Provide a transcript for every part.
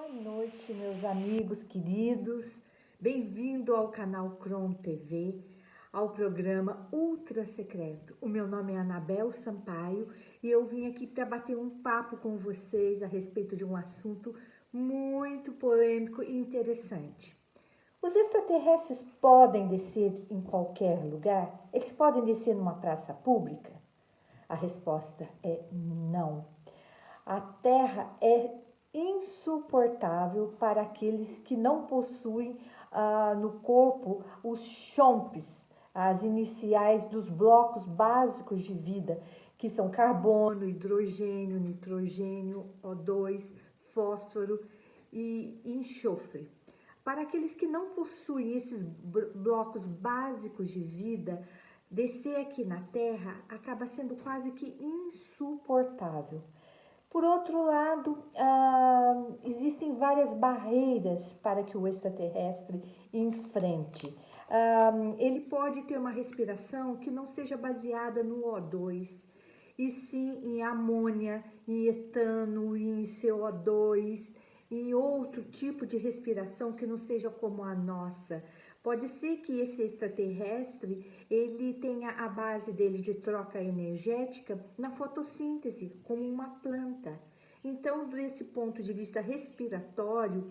Boa noite, meus amigos queridos. Bem-vindo ao canal Cron TV, ao programa Ultra Secreto. O meu nome é Anabel Sampaio e eu vim aqui para bater um papo com vocês a respeito de um assunto muito polêmico e interessante. Os extraterrestres podem descer em qualquer lugar? Eles podem descer numa praça pública? A resposta é não. A Terra é insuportável para aqueles que não possuem no corpo os chomps, as iniciais dos blocos básicos de vida, que são carbono, hidrogênio, nitrogênio, O2, fósforo e enxofre. Para aqueles que não possuem esses blocos básicos de vida, descer aqui na Terra acaba sendo quase que insuportável. Por outro lado, existem várias barreiras para que o extraterrestre enfrente. Ele pode ter uma respiração que não seja baseada no O2, e sim em amônia, em etano, em CO2, em outro tipo de respiração que não seja como a nossa. Pode ser que esse extraterrestre, ele tenha a base dele de troca energética na fotossíntese, como uma planta. Então, desse ponto de vista respiratório,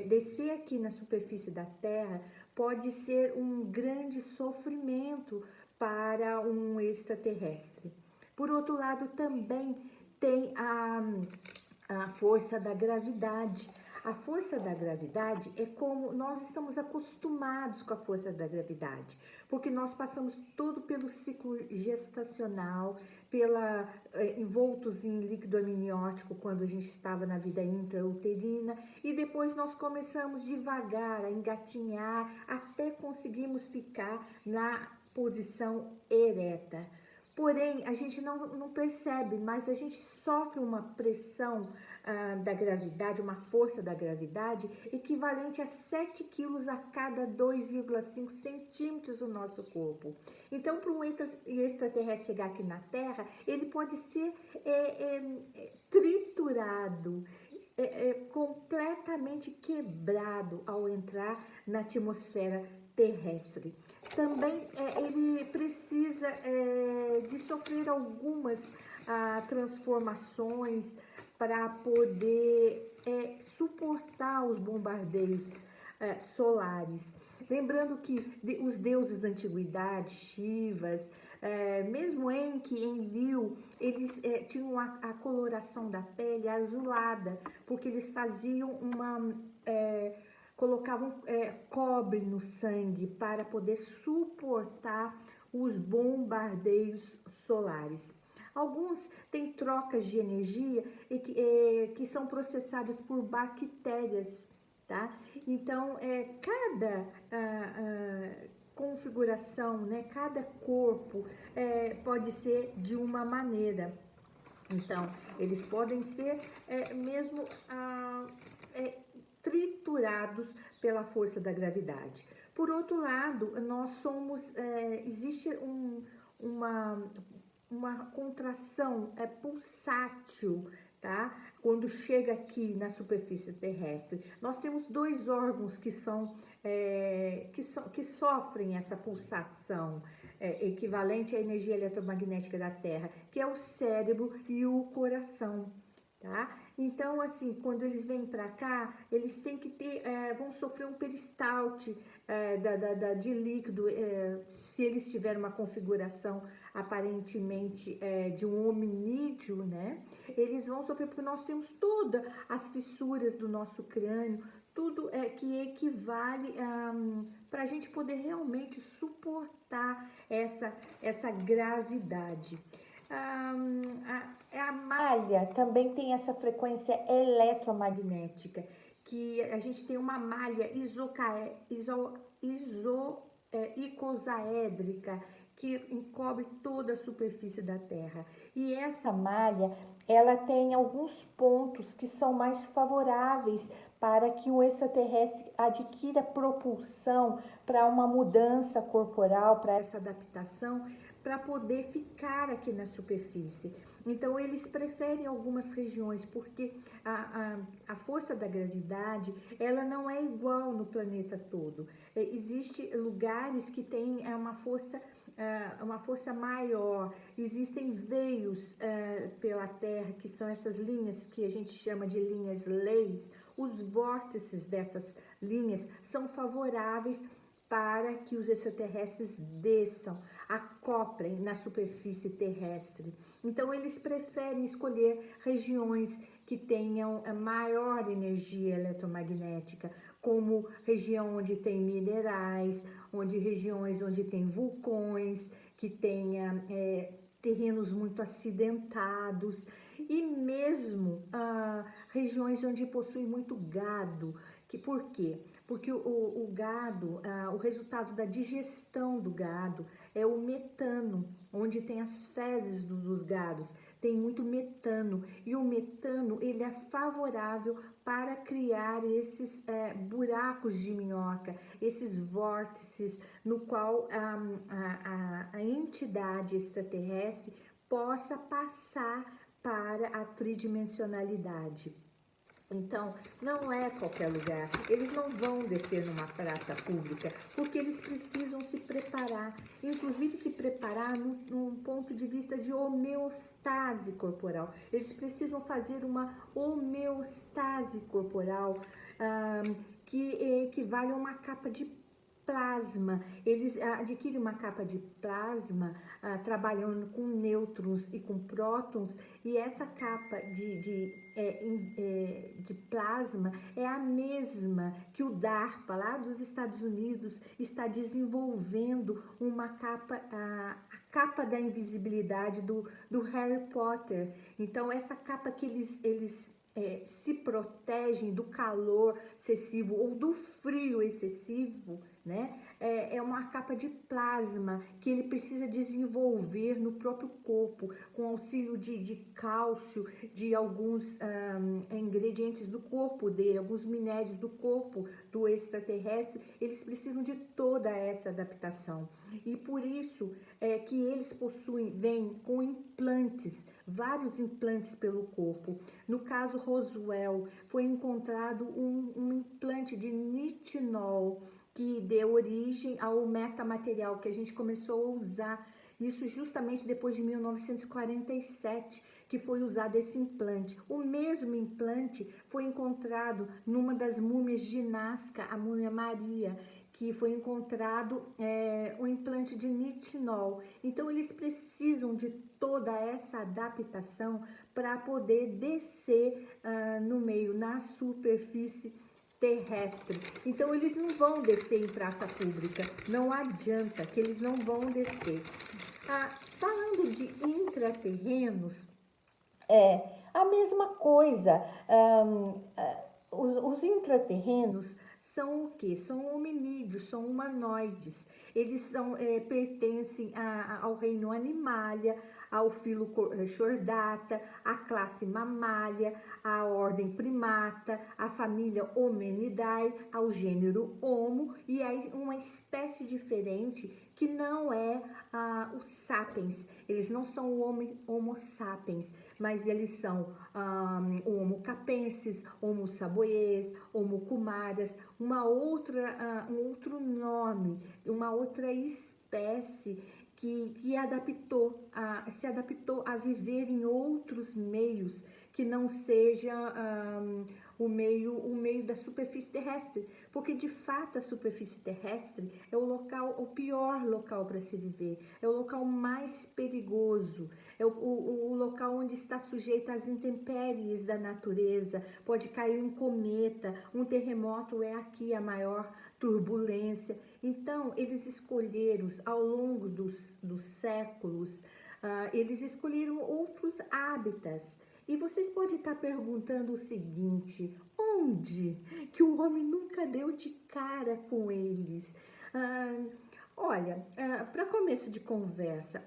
descer aqui na superfície da Terra pode ser um grande sofrimento para um extraterrestre. Por outro lado, também tem a força da gravidade. A força da gravidade é como nós estamos acostumados com a força da gravidade, porque nós passamos todo pelo ciclo gestacional, envoltos em líquido amniótico quando a gente estava na vida intrauterina, e depois nós começamos devagar a engatinhar até conseguirmos ficar na posição ereta. Porém, a gente não percebe, mas a gente sofre uma pressão da gravidade, uma força da gravidade equivalente a 7 quilos a cada 2,5 centímetros do nosso corpo. Então, para um extraterrestre chegar aqui na Terra, ele pode ser triturado, completamente quebrado ao entrar na atmosfera terrestre. Também ele precisa de sofrer algumas transformações para poder suportar os bombardeios solares. Lembrando que os deuses da antiguidade, Shivas, mesmo Enki, Enlil, eles tinham a coloração da pele azulada, porque eles faziam colocavam cobre no sangue para poder suportar os bombardeios solares. Alguns têm trocas de energia que são processadas por bactérias, tá? Então, cada configuração, né, cada corpo pode ser de uma maneira. Então, eles podem ser mesmo triturados pela força da gravidade. Por outro lado, nós somos, existe uma contração pulsátil, tá? Quando chega aqui na superfície terrestre, nós temos dois órgãos que sofrem essa pulsação equivalente à energia eletromagnética da Terra, que é o cérebro e o coração. Tá? Então, assim, quando eles vêm para cá, eles têm que vão sofrer um peristalte de líquido, se eles tiverem uma configuração aparentemente de um hominídeo, né? Eles vão sofrer porque nós temos todas as fissuras do nosso crânio, tudo que equivale para a gente poder realmente suportar essa gravidade. A malha também tem essa frequência eletromagnética, que a gente tem uma malha icosaédrica que encobre toda a superfície da Terra. E essa malha, ela tem alguns pontos que são mais favoráveis para que o extraterrestre adquira propulsão para uma mudança corporal, para essa adaptação, para poder ficar aqui na superfície. Então, eles preferem algumas regiões, porque a força da gravidade, ela não é igual no planeta todo. Existem lugares que têm uma força maior, existem veios pela Terra, que são essas linhas que a gente chama de linhas leis. Os vórtices dessas linhas são favoráveis para que os extraterrestres desçam, acoplem na superfície terrestre. Então, eles preferem escolher regiões que tenham maior energia eletromagnética, como região onde tem minerais, regiões onde tem vulcões, que tenha terrenos muito acidentados, e mesmo regiões onde possui muito gado. Por quê? Porque o gado, o resultado da digestão do gado é o metano, onde tem as fezes dos gados, tem muito metano, e o metano ele é favorável para criar esses buracos de minhoca, esses vórtices no qual a entidade extraterrestre possa passar para a tridimensionalidade. Então, não é qualquer lugar, eles não vão descer numa praça pública, porque eles precisam se preparar, inclusive se preparar num ponto de vista de homeostase corporal. Eles precisam fazer uma homeostase corporal que equivale a uma capa de plasma. Eles adquirem uma capa de plasma trabalhando com nêutrons e com prótons, e essa capa de plasma é a mesma que o DARPA lá dos Estados Unidos está desenvolvendo uma capa, a capa da invisibilidade do Harry Potter. Então, essa capa que eles se protegem do calor excessivo ou do frio excessivo, né? É uma capa de plasma que ele precisa desenvolver no próprio corpo, com auxílio de cálcio, de alguns ingredientes do corpo dele, alguns minérios do corpo do extraterrestre. Eles precisam de toda essa adaptação. E por isso que eles vêm com implantes, vários implantes pelo corpo. No caso Roswell, foi encontrado um implante de nitinol, que deu origem ao metamaterial que a gente começou a usar. Isso justamente depois de 1947, que foi usado esse implante. O mesmo implante foi encontrado numa das múmias de Nazca, a múmia Maria, que foi encontrado o implante de nitinol. Então, eles precisam de toda essa adaptação para poder descer no meio, na superfície terrestre. Então, eles não vão descer em praça pública, não adianta que eles não vão descer. Falando de intraterrenos, é a mesma coisa. Os intraterrenos são o quê? São hominídeos, são humanoides. Eles pertencem ao reino animalia, ao filo chordata, à classe mamália, à ordem primata, à família Hominidae, ao gênero Homo, e a uma espécie diferente que não é o sapiens. Eles não são o Homo sapiens, mas eles são o Homo capensis, Homo saboies, Homo cumaras, um outro nome, uma outra espécie que se adaptou a viver em outros meios que não seja o meio da superfície terrestre, porque de fato a superfície terrestre é o pior local para se viver, é o local mais perigoso, é o local onde está sujeito às intempéries da natureza. Pode cair um cometa, um terremoto é aqui a maior turbulência. Então, eles escolheram, ao longo dos séculos, eles escolheram outros hábitats. E vocês podem estar perguntando o seguinte: onde que o homem nunca deu de cara com eles? Olha, para começo de conversa,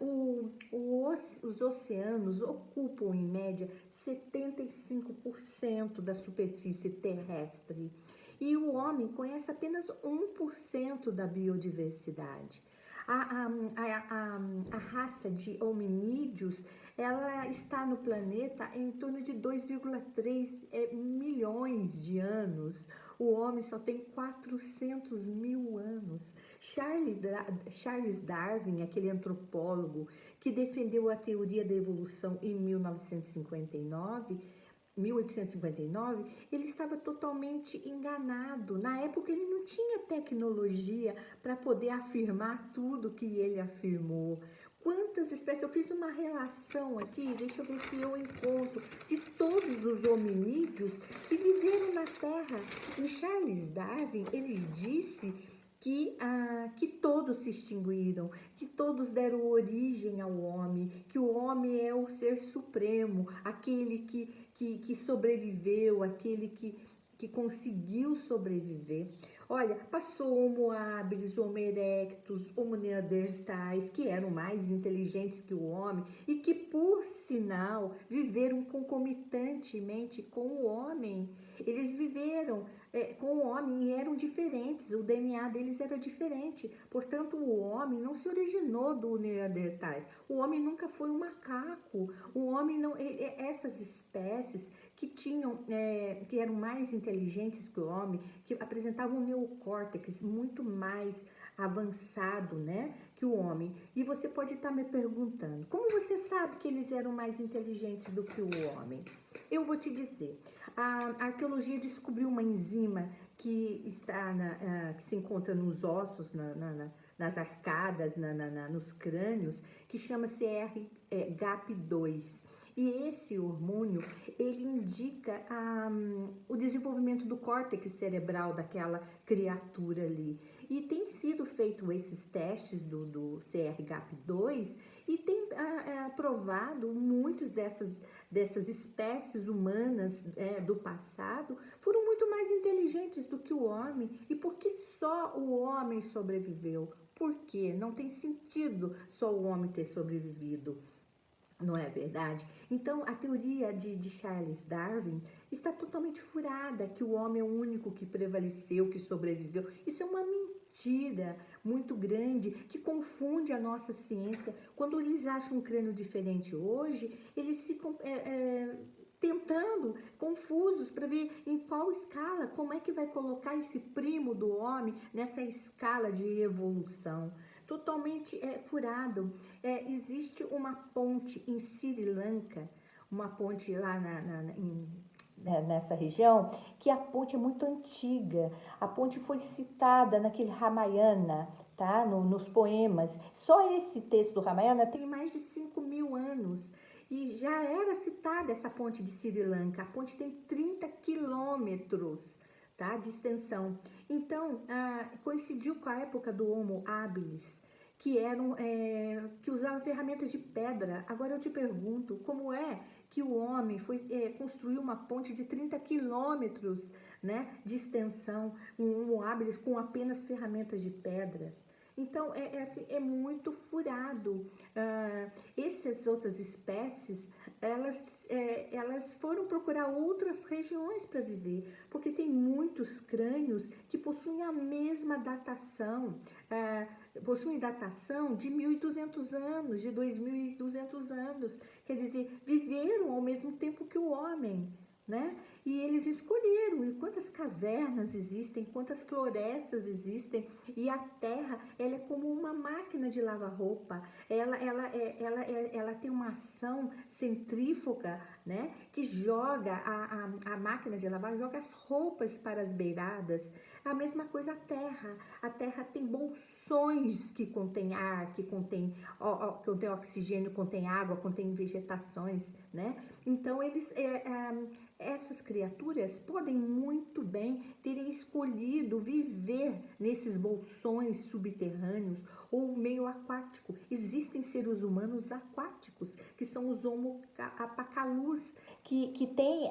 os oceanos ocupam em média 75% da superfície terrestre. E o homem conhece apenas 1% da biodiversidade. A raça de hominídeos, ela está no planeta em torno de 2,3 milhões de anos. O homem só tem 400 mil anos. Charles Darwin, aquele antropólogo que defendeu a teoria da evolução em 1859, ele estava totalmente enganado. Na época ele não tinha tecnologia para poder afirmar tudo que ele afirmou. Quantas espécies? Eu fiz uma relação aqui, deixa eu ver se eu encontro, de todos os hominídeos que viveram na Terra. E Charles Darwin, ele disse que todos se extinguiram, que todos deram origem ao homem, que o homem é o ser supremo, aquele que sobreviveu, aquele que conseguiu sobreviver. Olha, passou Homo habilis, Homo erectus, Homo neandertais, que eram mais inteligentes que o homem e que, por sinal, viveram concomitantemente com o homem. Eles viveram com o homem e eram diferentes, o DNA deles era diferente. Portanto, o homem não se originou do neandertais. O homem nunca foi um macaco. O homem não... Essas espécies que que eram mais inteligentes que o homem, que apresentavam um neocórtex muito mais avançado, né, que o homem. E você pode estar me perguntando, como você sabe que eles eram mais inteligentes do que o homem? Eu vou te dizer, a arqueologia descobriu uma enzima que que se encontra nos ossos, nas arcadas, nos crânios, que chama CRGAP2. E esse hormônio, ele indica o desenvolvimento do córtex cerebral daquela criatura ali. E tem sido feito esses testes do CRGAP2 e tem provado muitas dessas espécies humanas do passado foram muito mais inteligentes do que o homem. E por que só o homem sobreviveu? Por quê? Não tem sentido só o homem ter sobrevivido. Não é verdade? Então, a teoria de Charles Darwin está totalmente furada, que o homem é o único que prevaleceu, que sobreviveu. Isso é uma mentira muito grande, que confunde a nossa ciência. Quando eles acham um crânio diferente hoje, eles ficam tentando, confusos, para ver em qual escala, como é que vai colocar esse primo do homem nessa escala de evolução. Totalmente furado. Existe uma ponte em Sri Lanka, uma ponte lá nessa região, que a ponte é muito antiga. A ponte foi citada naquele Ramayana, tá? Nos poemas. Só esse texto do Ramayana tem mais de 5 mil anos. E já era citada essa ponte de Sri Lanka. A ponte tem 30 quilômetros, tá, de extensão. Então, coincidiu com a época do Homo habilis, que usava ferramentas de pedra. Agora eu te pergunto, como é que o homem construiu uma ponte de 30 quilômetros, né, de extensão, um Homo habilis com apenas ferramentas de pedras? Então, é muito furado. Essas outras espécies, elas foram procurar outras regiões para viver, porque tem muitos crânios que possuem a mesma datação, possuem datação de 1.200 anos, de 2.200 anos. Quer dizer, viveram ao mesmo tempo que o homem, né? E eles escolheram, e quantas cavernas existem, quantas florestas existem, e a Terra, ela é como uma máquina de lavar roupa, ela tem uma ação centrífuga, né, que joga, a máquina de lavar joga as roupas para as beiradas. A mesma coisa a Terra tem bolsões que contém ar, que contém oxigênio, contém água, contém vegetações, né? Então, essas criaturas podem muito bem terem escolhido viver nesses bolsões subterrâneos ou meio aquático. Existem seres humanos aquáticos, que são os Homo apacalus, que tem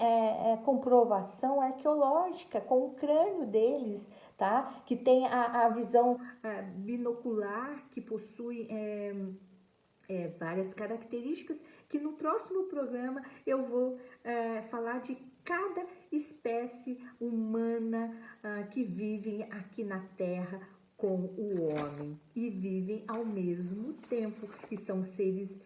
comprovação arqueológica com o crânio deles, tá? Que tem a visão binocular, que possui várias características, que no próximo programa eu vou falar de cada espécie humana que vive aqui na Terra, com o homem e vivem ao mesmo tempo e são seres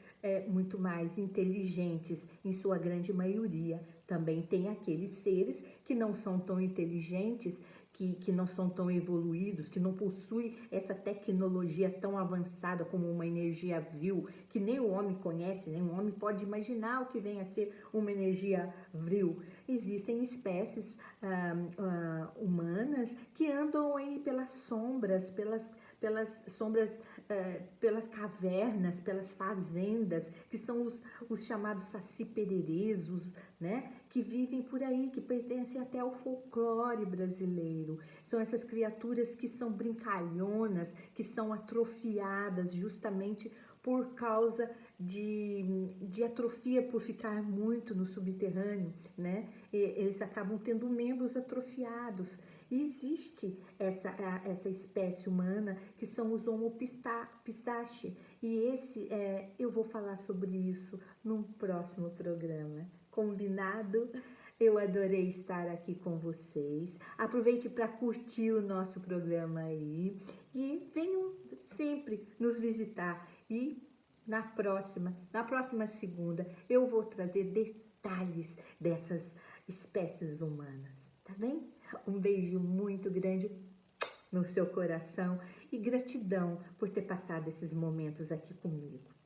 muito mais inteligentes, em sua grande maioria. Também tem aqueles seres que não são tão inteligentes, que não são tão evoluídos, que não possuem essa tecnologia tão avançada como uma energia vril, que nem o homem conhece, nem o homem pode imaginar o que vem a ser uma energia vril. Existem espécies humanas que andam aí pelas sombras, pelas cavernas, pelas fazendas, que são os chamados saci-pereresos, né? Que vivem por aí, que pertencem até ao folclore brasileiro. São essas criaturas que são brincalhonas, que são atrofiadas justamente por causa de atrofia, por ficar muito no subterrâneo, né? Eles acabam tendo membros atrofiados. E existe essa espécie humana que são os Homo pistache. E eu vou falar sobre isso num próximo programa. Combinado? Eu adorei estar aqui com vocês. Aproveite para curtir o nosso programa aí e venham sempre nos visitar. E na próxima segunda, eu vou trazer detalhes dessas espécies humanas, tá bem? Um beijo muito grande no seu coração e gratidão por ter passado esses momentos aqui comigo.